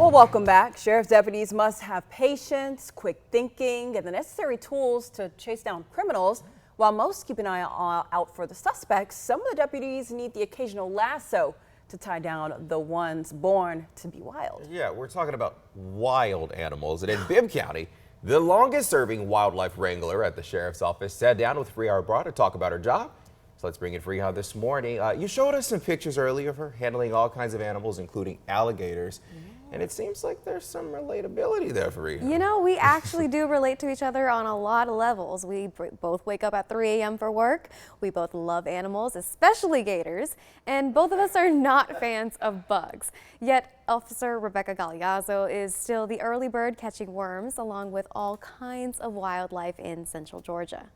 Well, welcome back. Sheriff's deputies must have patience, quick thinking, and the necessary tools to chase down criminals. While most keep an eye out for the suspects, some of the deputies need the occasional lasso to tie down the ones born to be wild. Yeah, we're talking about wild animals. And in Bibb County, the longest-serving wildlife wrangler at the sheriff's office sat down with Freya Bra to talk about her job. So let's bring in Freya this morning. You showed us some pictures earlier of her handling all kinds of animals, including alligators. And it seems like there's some relatability there, Freya. You know, we actually do relate to each other on a lot of levels. We both wake up at 3 a.m. for work. We both love animals, especially gators. And both of us are not fans of bugs. Yet Officer Rebecca Galeazzo is still the early bird catching worms, along with all kinds of wildlife in central Georgia.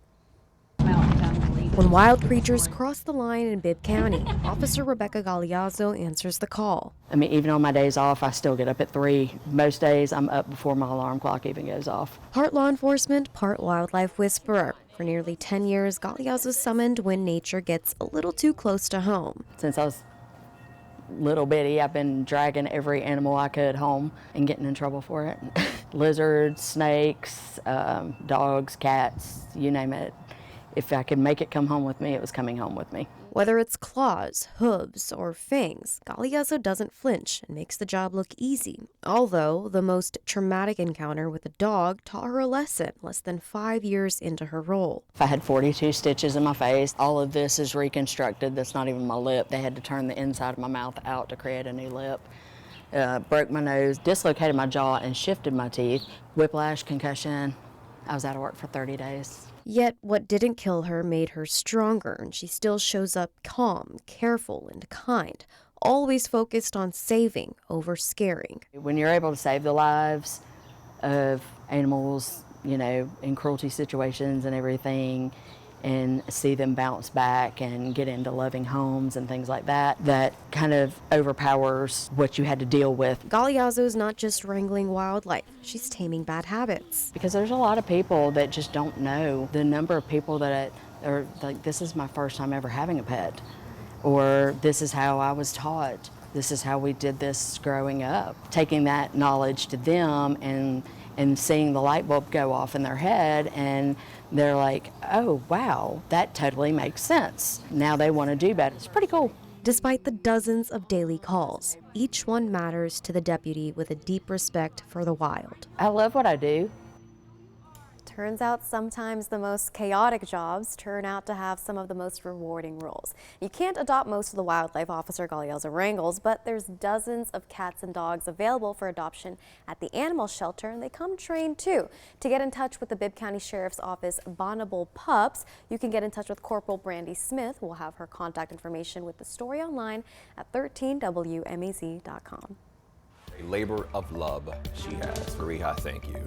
When wild creatures cross the line in Bibb County, Officer Rebecca Galeazzo answers the call. I mean, even on my days off, I still get up at 3. Most days, I'm up before my alarm clock even goes off. Part law enforcement, part wildlife whisperer. For nearly 10 years, Galeazzo's summoned when nature gets a little too close to home. Since I was little bitty, I've been dragging every animal I could home and getting in trouble for it. Lizards, snakes, dogs, cats, you name it. If I could make it come home with me, it was coming home with me. Whether it's claws, hooves, or fangs, Galeazzo doesn't flinch and makes the job look easy. Although the most traumatic encounter with a dog taught her a lesson less than 5 years into her role. If I had 42 stitches in my face, all of this is reconstructed. That's not even my lip. They had to turn the inside of my mouth out to create a new lip. Broke my nose, dislocated my jaw, and shifted my teeth. Whiplash, concussion. I was out of work for 30 days. Yet what didn't kill her made her stronger, and she still shows up calm, careful, and kind, always focused on saving over scaring. When you're able to save the lives of animals, you know, in cruelty situations and everything, and see them bounce back and get into loving homes and things like that, that kind of overpowers what you had to deal with. Galeazzo's not just wrangling wildlife, she's taming bad habits. Because there's a lot of people that just don't know the number of people that are like, this is my first time ever having a pet, or this is how I was taught, this is how we did this growing up. Taking that knowledge to them and seeing the light bulb go off in their head, and they're like, oh wow, that totally makes sense. Now they want to do better. It's pretty cool. Despite the dozens of daily calls, each one matters to the deputy with a deep respect for the wild. I love what I do. Turns out sometimes the most chaotic jobs turn out to have some of the most rewarding roles. You can't adopt most of the wildlife Officer Galeazzo wrangles, but there's dozens of cats and dogs available for adoption at the animal shelter, and they come trained too. To get in touch with the Bibb County Sheriff's Office Bonnable Pups, you can get in touch with Corporal Brandy Smith. We'll have her contact information with the story online at 13wmaz.com. A labor of love she has. Freya, thank you.